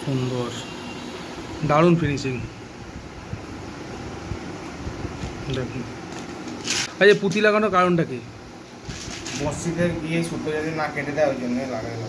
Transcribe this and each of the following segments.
সুন্দর, দারুণ ফিনিশিং। দেখুন, আচ্ছা পুঁতি লাগানোর কারণটা কি? বড়শিতে গিয়ে সুতো যদি না কেটে দেয় ওই জন্য লাগাই না।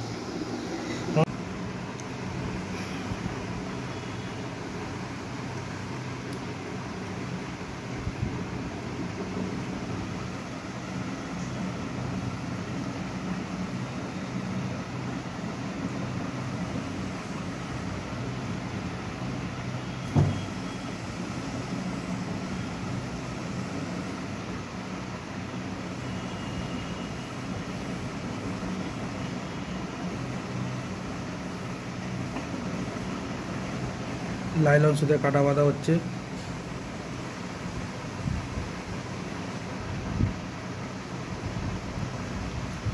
লাইলন সুতে কাটা বাঁধা হচ্ছে।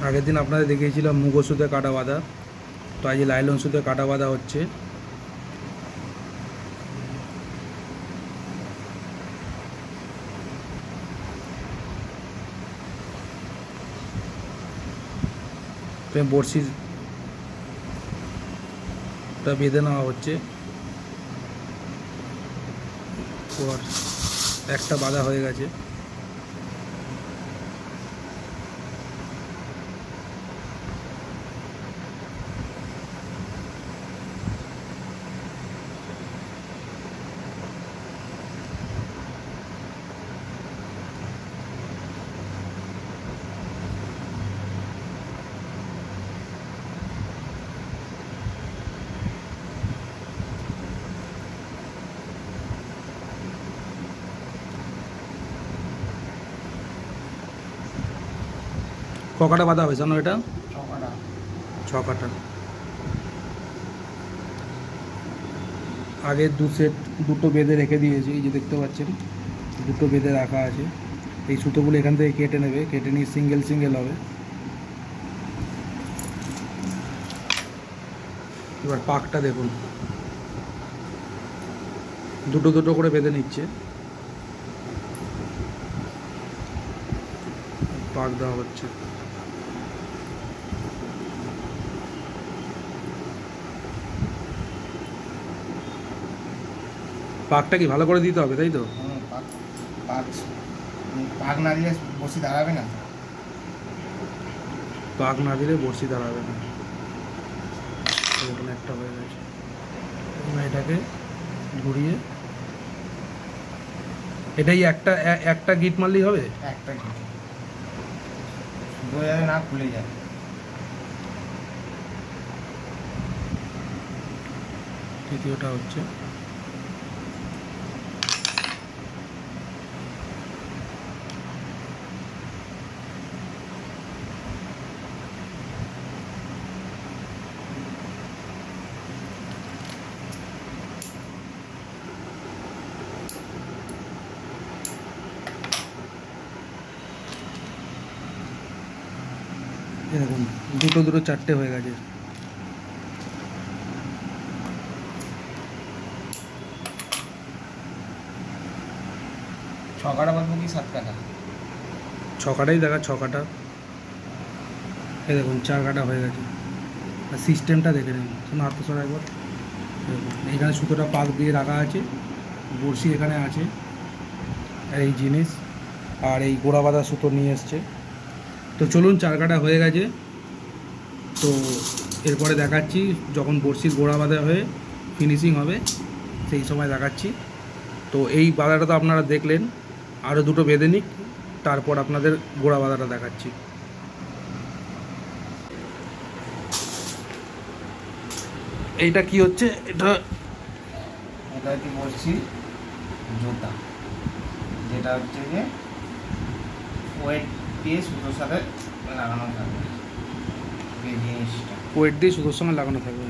আগের দিন আপনাদের দেখিয়েছিলাম মুগো সুতে কাটা বাঁধা, তো আজ লাইলন সুতে কাটা বাঁধা হচ্ছে। বড়শিটা বেঁধে নেওয়া হচ্ছে, একটা বাঁধা হয়ে গেছে। ককাটা বাঁধা হয়েছে না? এটা ছকাটা। আগে দুটো বেঁধে রেখে দিয়েছি, এই যে দেখতে পাচ্ছেন দুটো বেঁধে রাখা আছে। এই সুতোগুলো এখান থেকে কেটে নেবে, কেটে নিয়ে সিঙ্গেল সিঙ্গেল হবে। এবার পাকটা দেখুন, দুটো দুটো করে বেঁধে নিচ্ছে। পাক দেওয়া হচ্ছে। পাকটা কি ভালো করে দিতে হবে, তাই তো? পাক না দিলে বসি দাঁড়াবে না। পাক না দিলে বড়শি দাঁড়াবে না। এরকম একটা হয়ে গেছে। এটাকে ঘুরিয়ে এটাই একটা গিট মারলেই হবে। একটা গিট বোঝা যাবে না, খুলে যায়। তৃতীয়টা হচ্ছে এরকম দুটো দুটো চারটে হয়ে গেছে। ছকাটা বাঁধবো কি 7 কাটা? ছকাটাই দেখা, ছকাটা। এই দেখুন 4 কাটা হয়ে গেছে। আর সিস্টেমটা দেখে নিন, হাত সরা একবার। এখানে সুতোটা পাক দিয়ে রাখা আছে, বড়শি এখানে আছে, এই জিনিস আর এই গোড়া বাঁধা সুতো নিয়ে এসছে। তো চলুন, 4 কাটা হয়ে গেছে। তো এরপরে দেখাচ্ছি যখন বড়শির গোড়া বাঁধা হয়ে ফিনিশিং হবে সেই সময় দেখাচ্ছি। তো এই বাঁধাটা তো আপনারা দেখলেন, আরও দুটো বেঁধে নিক, তারপর আপনাদের গোড়া বাঁধাটা দেখাচ্ছি। এইটা কি হচ্ছে? এটা হচ্ছে বলছি জুতা, যেটা হচ্ছে যে ওয়েট দিয়ে সুতোর সাথে লাগানো থাকবে। এই জিনিসটা ওয়েট দিয়ে সুতোর সঙ্গে লাগানো থাকবে।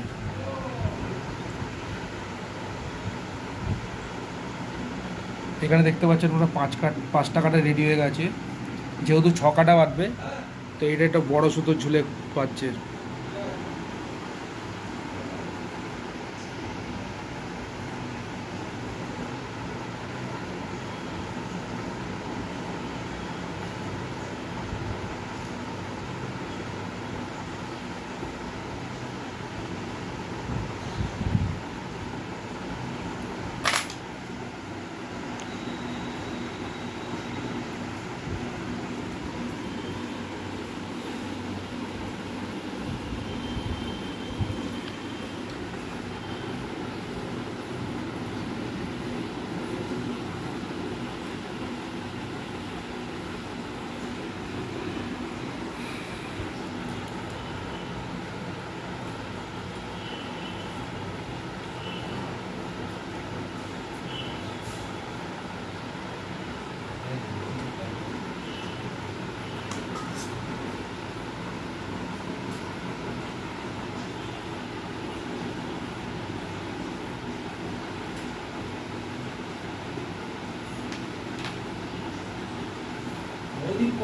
এখানে দেখতে পাচ্ছেন ওরা 5টা কাটা রেডি হয়ে গেছে। যেহেতু 6 কাটা বাঁধবে, তো এটা একটা বড় সুতোর ঝুলে পাচ্ছে।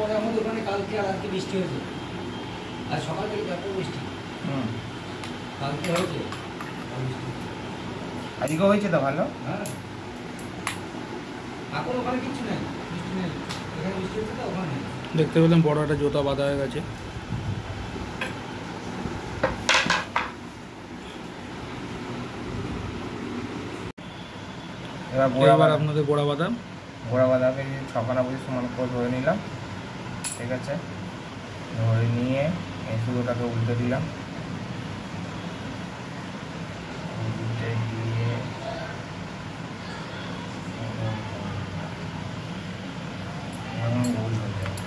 পরে আমাদের ওখানে কালকে আর আজকে বৃষ্টি হয়েছে, আর সকাল থেকে ব্যাপক বৃষ্টি। কালকে হয়েছে বৃষ্টি, আজকে হয়েছে তো ভালো। হ্যাঁ এখন ওখানে কিচ্ছু নেই, বৃষ্টি নেই, এখানে বৃষ্টি হচ্ছে তো ওখানে নেই। দেখতে পেলাম বড় একটা জোতা বাঁধা হয়ে গেছে। এবার এবার আপনাদের গোড়া বাদাম গোড়া বাঁধাকে ছখানা বুঝে সমান করে ধরে নিলাম, ঠিক আছে। ধরে নিয়ে এই সুতোটাকে উল্টে দিলাম, উল্টে দিয়ে গোল হয়ে যাবে।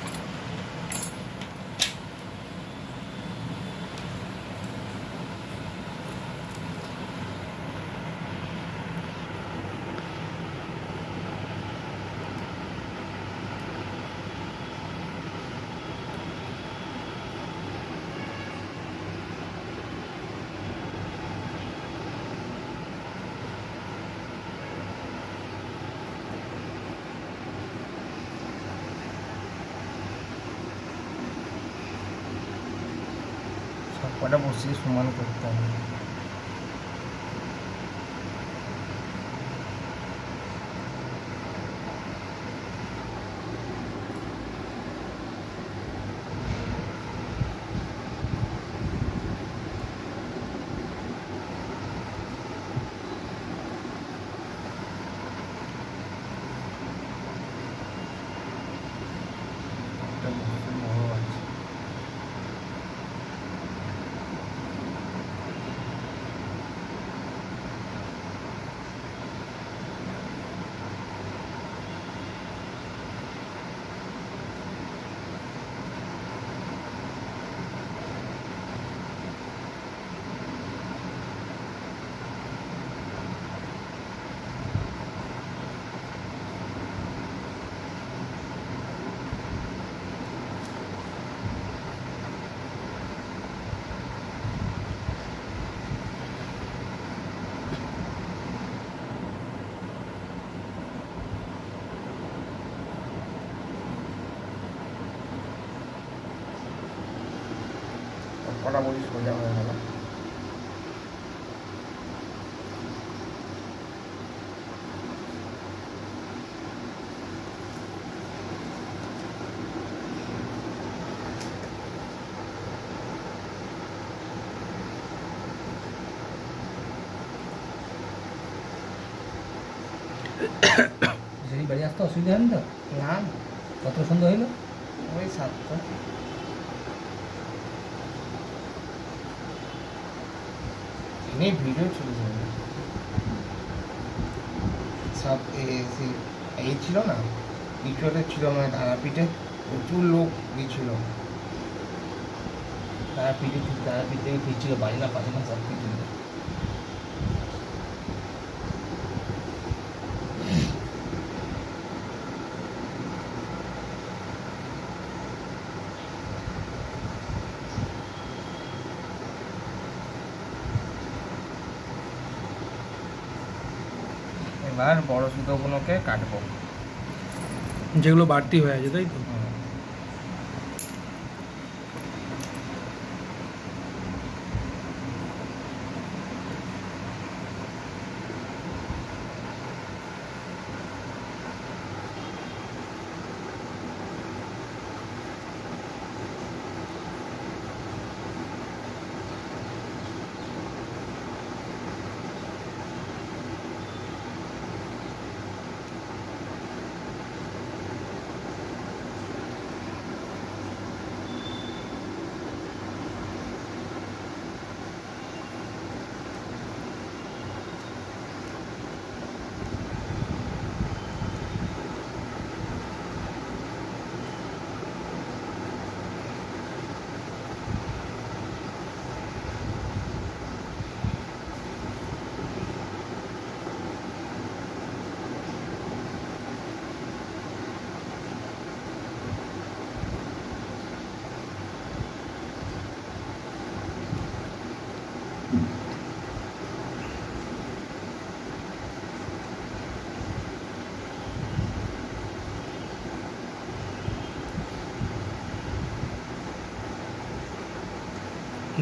সব কটা বসিয়ে সমান করতে হবে। একটা বস্তু বড় আছে। সব কটা বসি সোজা হয়ে গেল। সেদিন বাড়ি আসতে অসুবিধা হয়নি তো? না, কত সন্ধ্যা হইলো? ওই 7টা। এমনি ভিডিও চলছে না। সব এই ছিল না, পিছনে ছিল মানে তারাপীঠে প্রচুর লোক গিয়েছিল। তারাপীঠ থেকে ফিরছিল, বাজনা ফাজনা সব কিছু। এবার বড় সুতোগুলোকে কাটবো। যেগুলো বাড়তি হয়ে আছে, তাই তো?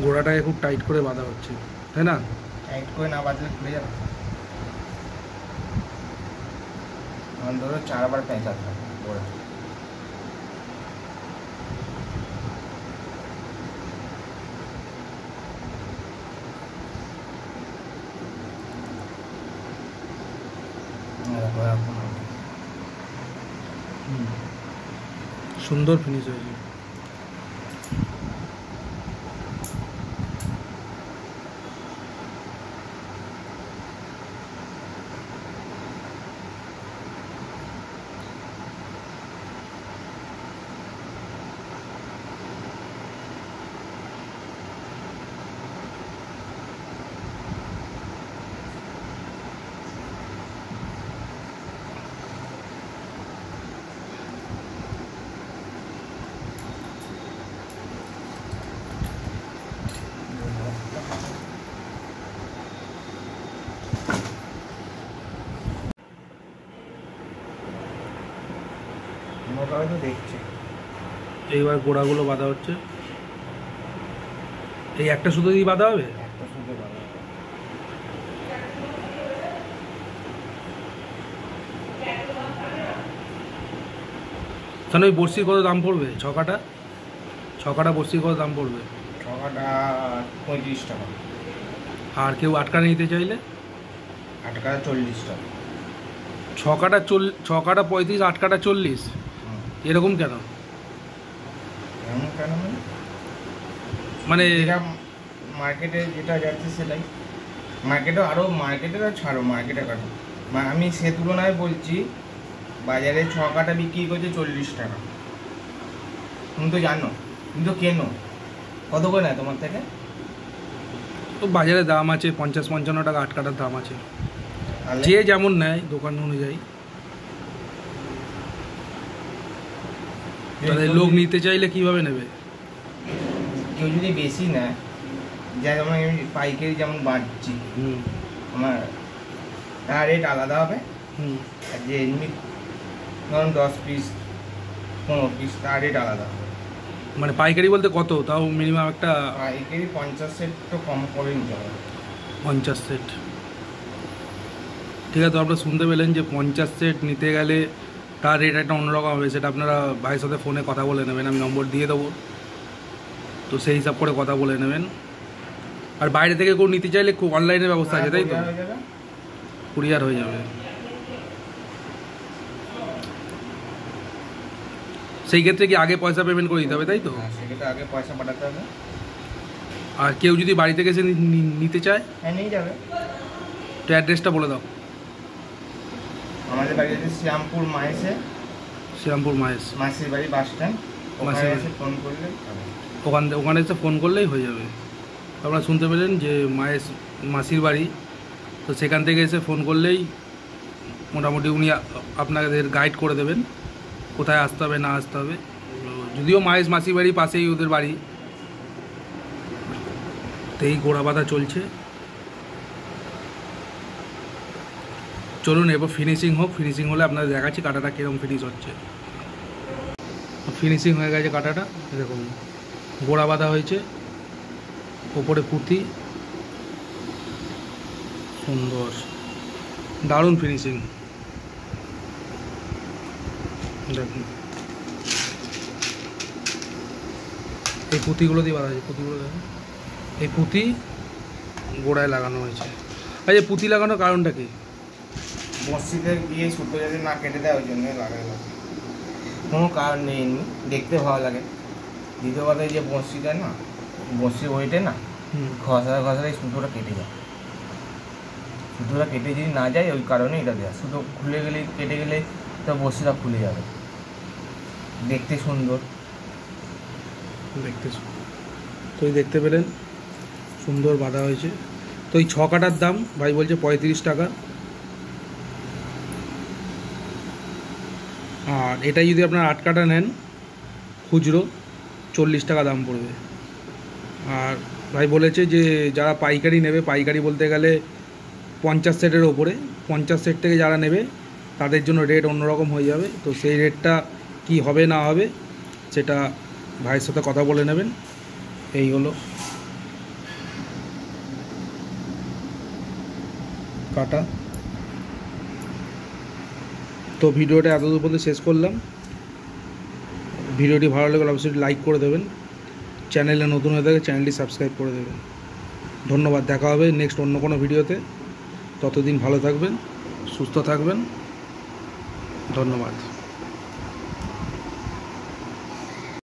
গোড়াটাকে খুব টাইট করে বাঁধা হচ্ছে, তাই না? টাইট করে না বাঁধলে খুলে যাবে। অন্তত 4 বার পেঁচাতে হবে গোড়া। সুন্দর ফিনিশ হয়েছে। তো দেখছি এইবার গোড়াগুলো বাঁধা হচ্ছে। এই একটা সুতো দিয়ে বাঁধা হবে? একটা সুতো বাঁধা হবে। তাহলে ওই বড়শির কত দাম পড়বে? ছকাটা বড়শির কত দাম পড়বে? ছকাটা 35 টাকা। আর কেউ আটকানা নিতে চাইলে? আটকাটা 40 টাকা। ছকাটা 35, আটকাটা 40। এরকম কেন? এমন কেন মানে যেটা মার্কেটে যেটা যাচ্ছে সেটাই। মার্কেটে ছাড়ো, মার্কেটে কাটো। আমি সে তুলনায় বলছি, বাজারে ছকাটা বিক্রি করছে 40 টাকা। তুমি তো জানো, তুমি তো কেনো, কত করে নেয় তোমার থেকে? তো বাজারে দাম আছে 50-55 টাকা আটকাটার দাম আছে, তাহলে যে যেমন নেয় দোকান অনুযায়ী। তাহলে লোক নিতে চাইলে কিভাবে নেবে? কেউ যদি বেশি নেয়, যেমন আমি পাইকারি যেমন বাড়ছি, আমার তার রেট আলাদা হবে। আর যে এমনি ধরুন 10 পিস 15 পিস, তার রেট আলাদা হবে। মানে পাইকারি বলতে কত? তাও মিনিমাম একটা পাইকারি 50 সেট তো কম করে নিতে হবে। 50 সেট, ঠিক আছে। তো আপনারা শুনতে পেলেন যে 50 সেট নিতে গেলে তার রেট একটা অন্যরকম হবে। সেটা আপনারা ভাইয়ের সাথে ফোনে কথা বলে নেবেন, আমি নম্বর দিয়ে দেবো, তো সেই হিসাব করে কথা বলে নেবেন। আর বাইরে থেকে কেউ নিতে চাইলে খুব অনলাইনের ব্যবস্থা আছে, তাই তো? কুরিয়ার হয়ে যাবে। সেই ক্ষেত্রে কি আগে পয়সা পেমেন্ট করে দিতে হবে, তাই তো? সেক্ষেত্রে আগে পয়সা পাঠাতে হবে। আর কেউ যদি বাড়ি থেকে এসে নিতে চায়? হ্যাঁ, নিয়ে যাবে। তো অ্যাড্রেসটা বলে দাও। আমাদের বাড়ি হচ্ছে শ্রীরামপুর মাসির বাড়ি বাস স্ট্যান্ড। ওখানে এসে ফোন করলে ওখানে এসে ফোন করলেই হয়ে যাবে। আপনারা শুনতে পেলেন যে মাসির বাড়ি, তো সেখান থেকে এসে ফোন করলেই মোটামুটি উনি আপনাদের গাইড করে দেবেন কোথায় আসতে হবে না আসতে হবে। যদিও মাসির বাড়ি পাশেই ওদের বাড়ি, তো এই গোড়া বাঁধা চলছে। চলুন এবার ফিনিশিং হোক। ফিনিশিং হলে আপনাদের দেখাচ্ছি কাঁটাটা কীরকম ফিনিশ হচ্ছে। ফিনিশিং হয়ে গেছে কাঁটাটা, এরকম গোড়া বাঁধা হয়েছে, ওপরে পুঁতি, সুন্দর দারুণ ফিনিশিং। দেখুন এই পুঁতিগুলো দিয়ে বাঁধা হয়েছে, পুঁতিগুলো দেখুন, এই পুঁতি গোড়ায় লাগানো হয়েছে। আর এই পুঁতি লাগানোর কারণটা কি? বড়শিতে গিয়ে সুতো যদি না কেটে দেয়, ওই জন্য লাগানো। কোনো কারণ নেই, এমনি দেখতে ভালো লাগে। দ্বিতীয় কথা, যে বড়শিটা না, বড়শি ওইটে না ঘষায় সুতোটা কেটে যায়। সুতোটা কেটে যদি না যায়, ওই কারণে এটা দেওয়া। সুতো খুলে গেলে, কেটে গেলে তো বড়শিটা খুলে যাবে। দেখতে সুন্দর, তো এই দেখতে পেলেন সুন্দর বাঁধা হয়েছে। তো এই 6 কাটার দাম ভাই বলছে 35 টাকা। আর এটা যদি আপনার 8 কাটা নেন খুচরো 40 টাকা দাম পড়বে। আর ভাই বলেছে যে যারা পাইকারি নেবে, পাইকারি বলতে গেলে 50 সেটের ওপরে, 50 সেট থেকে যারা নেবে তাদের জন্য রেট অন্যরকম হয়ে যাবে। তো সেই রেটটা কি হবে না হবে সেটা ভাইয়ের সাথে কথা বলে নেবেন। এই হলো কাটা। তো ভিডিওটা এতদূর পর্যন্ত শেষ করলাম। ভিডিওটি ভালো লাগলে অবশ্যই লাইক করে দেবেন, চ্যানেলে নতুন হয়ে থাকে চ্যানেলটি সাবস্ক্রাইব করে দেবেন। ধন্যবাদ, দেখা হবে নেক্সট অন্য কোনো ভিডিওতে। ততদিন ভালো থাকবেন, সুস্থ থাকবেন, ধন্যবাদ।